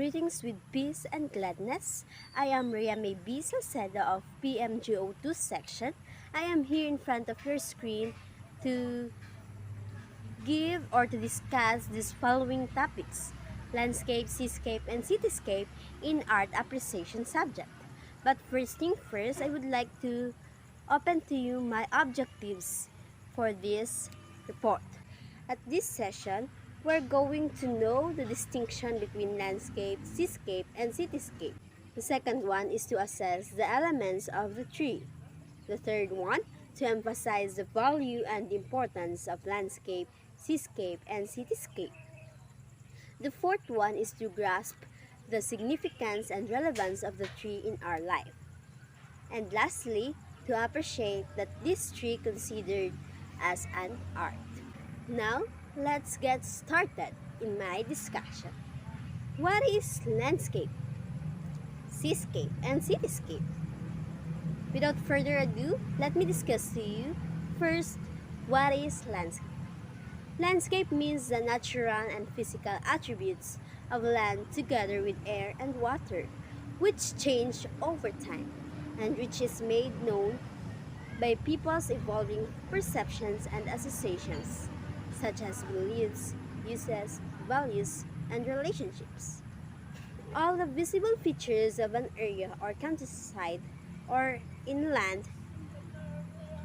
Greetings with peace and gladness. I am Rhea Salcedo of PMGO2 section. I am here in front of your screen to give or to discuss these following topics: landscape, seascape, and cityscape in art appreciation subject. But first thing first, I would like to open to you my objectives for this report. At this session, we're going to know the distinction between landscape, seascape, and cityscape. The second one is to assess the elements of the tree. The third one, to emphasize the value and importance of landscape, seascape, and cityscape. The fourth one is to grasp the significance and relevance of the tree in our life. And lastly, to appreciate that this tree considered as an art. Now, let's get started in my discussion. What is landscape, seascape, and cityscape? Without further ado, let me discuss to you first what is landscape. Landscape means the natural and physical attributes of land together with air and water, which change over time and which is made known by people's evolving perceptions and associations, such as beliefs, uses, values, and relationships. All the visible features of an area or countryside or inland,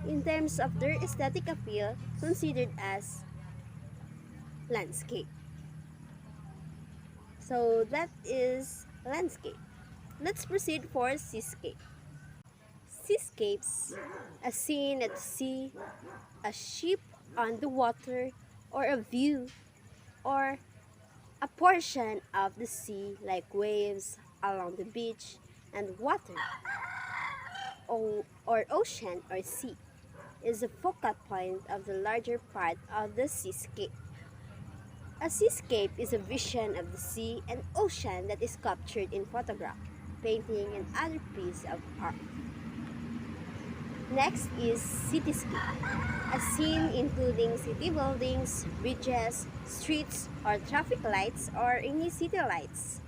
in terms of their aesthetic appeal, considered as landscape. So that is landscape. Let's proceed for seascape. Seascapes, a scene at sea, a ship on the water, or a view, or a portion of the sea like waves along the beach and water, or ocean or sea, is the focal point of the larger part of the seascape. A seascape is a vision of the sea and ocean that is captured in photograph, painting, and other piece of art. Next is cityscape, a scene including city buildings, bridges, streets, or traffic lights, or any city lights.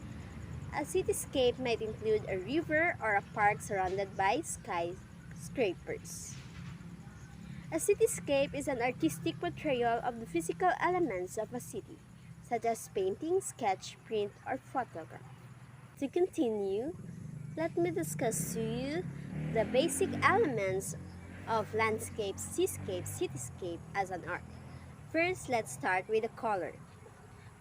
A cityscape might include a river or a park surrounded by skyscrapers. A cityscape is an artistic portrayal of the physical elements of a city, such as painting, sketch, print, or photograph. To continue, let me discuss to you the basic elements of landscape, seascape, cityscape as an art. First, let's start with the color.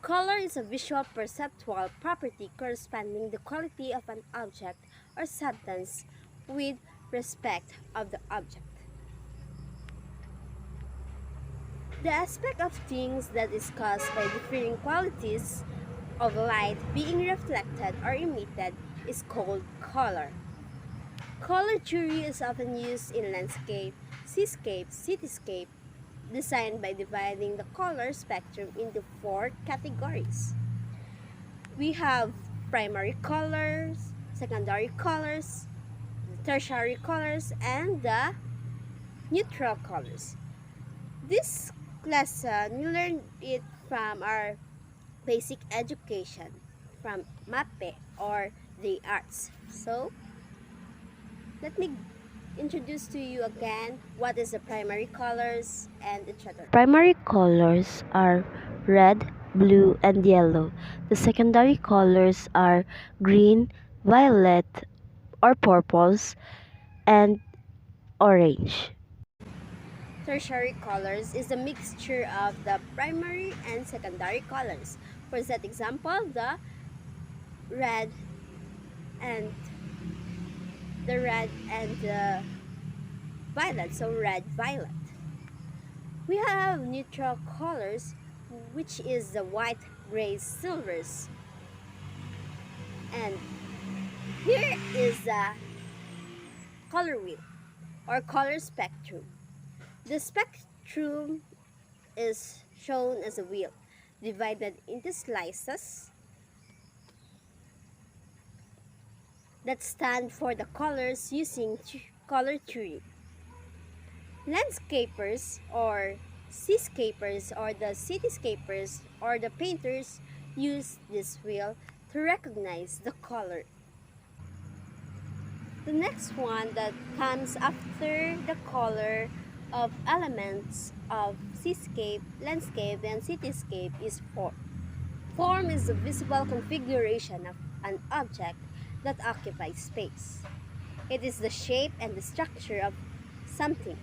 Color is a visual perceptual property corresponding the quality of an object or substance with respect of the object. The aspect of things that is caused by differing qualities of light being reflected or emitted is called color. Color theory is often used in landscape, seascape, cityscape, designed by dividing the color spectrum into 4 categories. We have primary colors, secondary colors, tertiary colors, and the neutral colors. This lesson, we learned it from our basic education from MAPE or the arts. So, let me introduce to you again what is the primary colors and etc. Primary colors are red, blue, and yellow. The secondary colors are green, violet or purples, and orange. Tertiary colors is a mixture of the primary and secondary colors. For that example, the red and the violet, so red, violet. We have neutral colors, which is the white, gray, silvers. And here is the color wheel or color spectrum. The spectrum is shown as a wheel divided into slices that stand for the colors using color theory. Landscapers or seascapers or the cityscapers or the painters use this wheel to recognize the color. The next one that comes after the color of elements of seascape, landscape, and cityscape is form. Form is the visible configuration of an object that occupies space. It is the shape and the structure of something.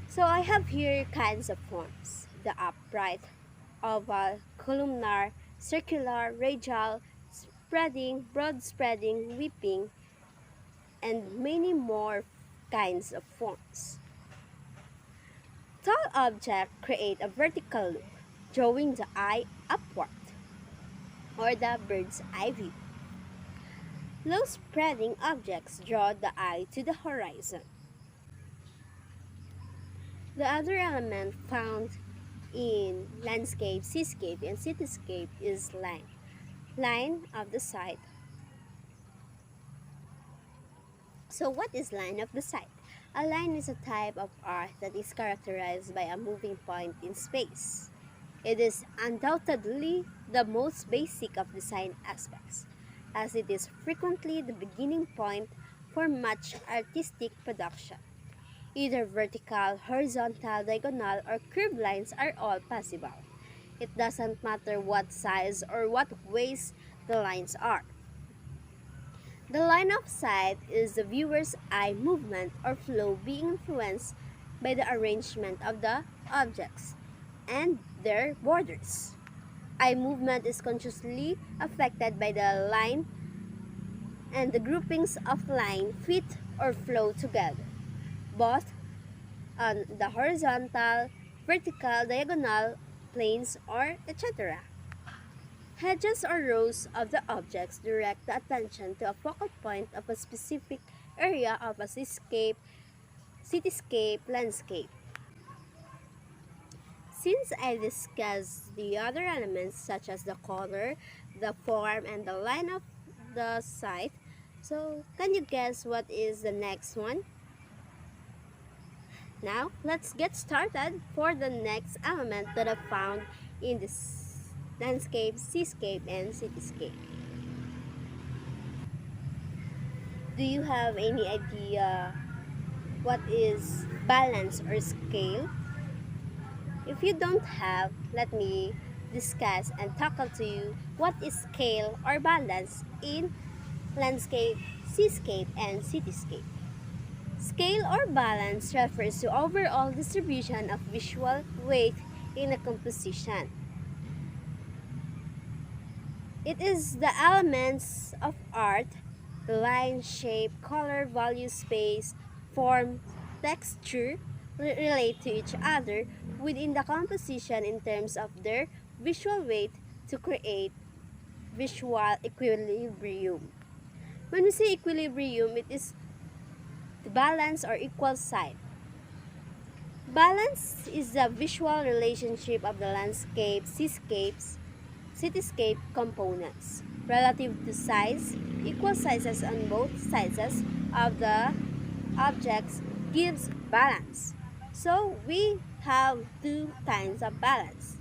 So I have here kinds of forms: the upright, oval, columnar, circular, radial, spreading, broad spreading, whipping, and many more kinds of forms. Tall objects create a vertical look, drawing the eye upward, or the bird's eye view. Low spreading objects draw the eye to the horizon. The other element found in landscape, seascape, and cityscape is line. Line of the sight. So what is line of the sight? A line is a type of art that is characterized by a moving point in space. It is undoubtedly the most basic of design aspects, as it is frequently the beginning point for much artistic production. Either vertical, horizontal, diagonal, or curved lines are all possible. It doesn't matter what size or what ways the lines are. The line of sight is the viewer's eye movement or flow being influenced by the arrangement of the objects and their borders. Eye movement is consciously affected by the line, and the groupings of line fit or flow together, both on the horizontal, vertical, diagonal planes, or etc. Hedges or rows of the objects direct the attention to a focal point of a specific area of a seascape, cityscape, landscape. Since I discussed the other elements such as the color, the form, and the line of the site, so can you guess what is the next one? Now, let's get started for the next element that I found in this landscape, seascape, and cityscape. Do you have any idea what is balance or scale? If you don't have, let me discuss and tackle to you what is scale or balance in landscape, seascape, and cityscape. Scale or balance refers to overall distribution of visual weight in a composition. It is the elements of art, line, shape, color, value, space, form, texture relate to each other within the composition in terms of their visual weight to create visual equilibrium. When we say equilibrium, it is the balance or equal side. Balance is the visual relationship of the landscape, seascapes, cityscape components relative to size. Equal sizes on both sides of the objects gives balance. So we have two kinds of balance: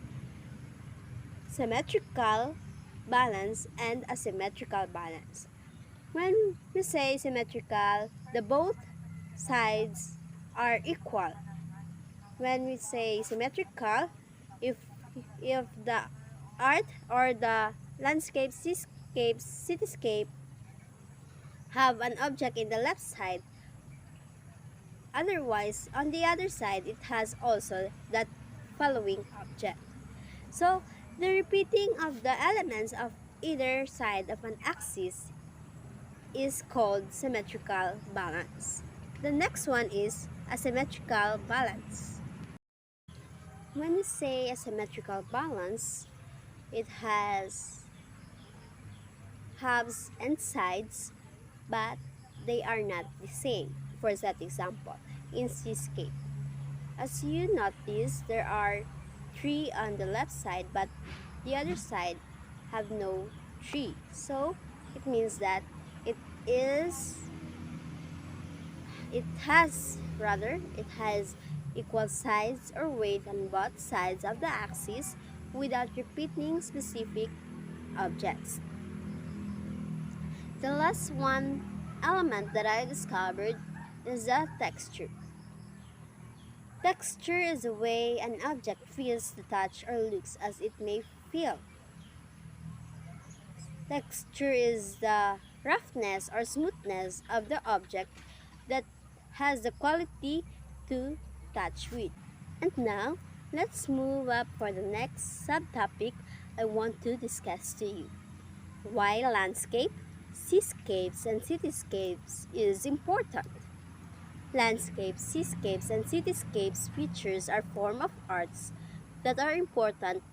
symmetrical balance and asymmetrical balance. When we say symmetrical, the both sides are equal. When we say symmetrical, if if the art or the landscape, seascape, cityscape have an object in the left side, otherwise on the other side it has also that following object. So the repeating of the elements of either side of an axis is called symmetrical balance. The next one is asymmetrical balance. When we say asymmetrical balance, it has halves and sides, but they are not the same. For that example, in Seascape, as you notice, there are three on the left side, but the other side have no tree. So it means that it is it has equal sides or weight on both sides of the axis without repeating specific objects. The last one element that I discovered is the texture. Texture is the way an object feels the touch or looks as it may feel. Texture is the roughness or smoothness of the object that has the quality to touch with. And now, let's move up for the next subtopic I want to discuss to you. Why landscape, seascapes, and cityscapes is important. Landscapes, seascapes, and cityscapes features are forms of arts that are important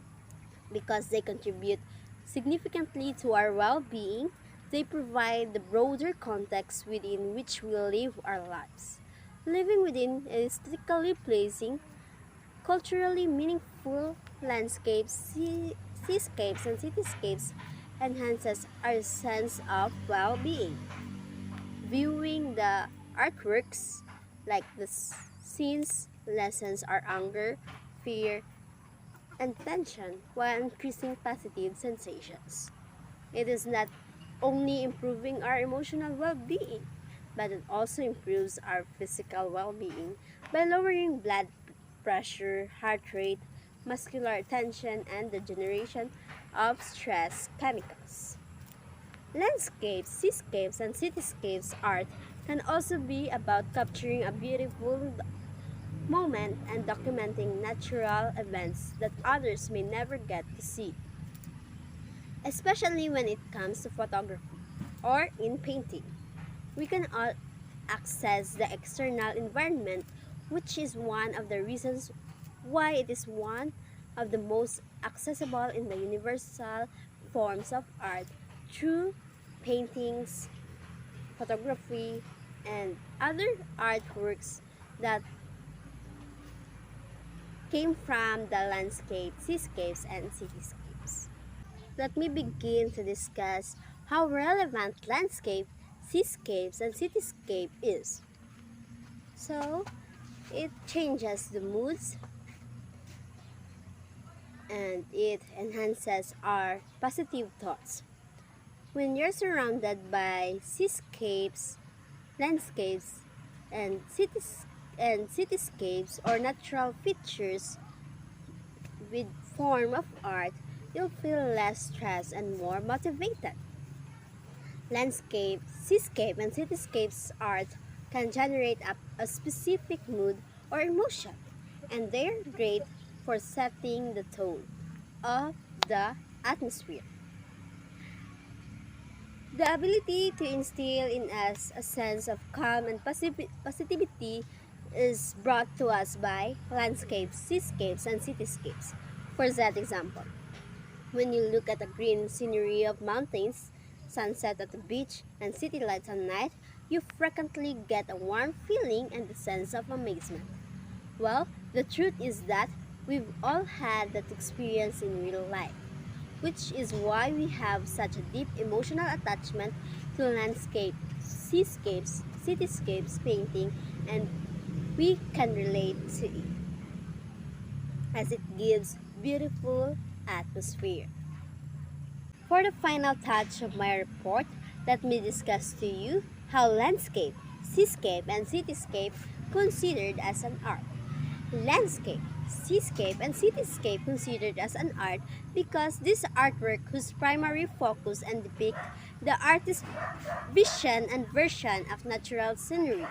because they contribute significantly to our well-being. They provide the broader context within which we live our lives. Living within aesthetically pleasing, culturally meaningful landscapes, seascapes, and cityscapes enhances our sense of well-being. Viewing the artworks like the scenes lessens our anger, fear, and tension while increasing positive sensations. It is not only improving our emotional well-being, but it also improves our physical well-being by lowering blood pressure, heart rate, muscular tension, and the generation of stress chemicals. Landscapes, seascapes, and cityscapes art can also be about capturing a beautiful moment and documenting natural events that others may never get to see, especially when it comes to photography or in painting. We can all access the external environment, which is one of the reasons why it is one of the most accessible in the universal forms of art through paintings, photography, and other artworks that came from the landscape, seascapes, and cityscapes. Let me begin to discuss how relevant landscape, seascapes, and cityscape is. So, it changes the moods and it enhances our positive thoughts. When you're surrounded by seascapes, landscapes, and cityscapes or natural features with form of art, you'll feel less stressed and more motivated. Landscape, seascape, and cityscapes art can generate a specific mood or emotion, and they're great for setting the tone of the atmosphere. The ability to instill in us a sense of calm and positivity is brought to us by landscapes, seascapes, and cityscapes. For that example, when you look at the green scenery of mountains, sunset at the beach, and city lights at night, you frequently get a warm feeling and a sense of amazement. Well, the truth is that we've all had that experience in real life, which is why we have such a deep emotional attachment to landscape, seascapes, cityscapes painting, and we can relate to it as it gives beautiful atmosphere. For the final touch of my report, let me discuss to you how landscape, seascape, and cityscape considered as an art. Landscape, seascape, and cityscape considered as an art because this artwork whose primary focus and depict the artist's vision and version of natural scenery,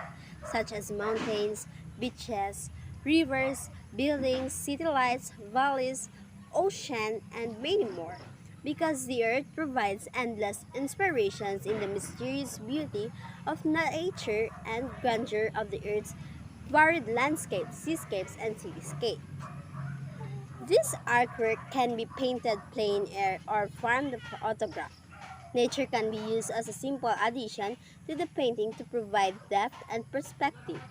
such as mountains, beaches, rivers, buildings, city lights, valleys, ocean, and many more. Because the earth provides endless inspirations in the mysterious beauty of nature and grandeur of the earth's varied landscapes, seascapes, and cityscape. This artwork can be painted plain air or from the photograph. Nature can be used as a simple addition to the painting to provide depth and perspective.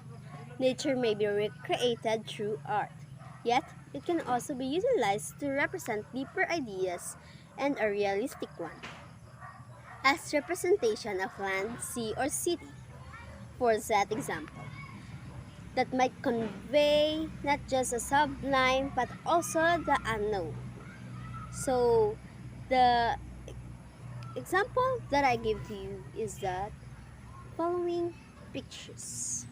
Nature may be recreated through art, yet it can also be utilized to represent deeper ideas and a realistic one, as representation of land, sea, or city. For that example, that might convey not just a sublime but also the unknown. So, the example that I give to you is that following pictures.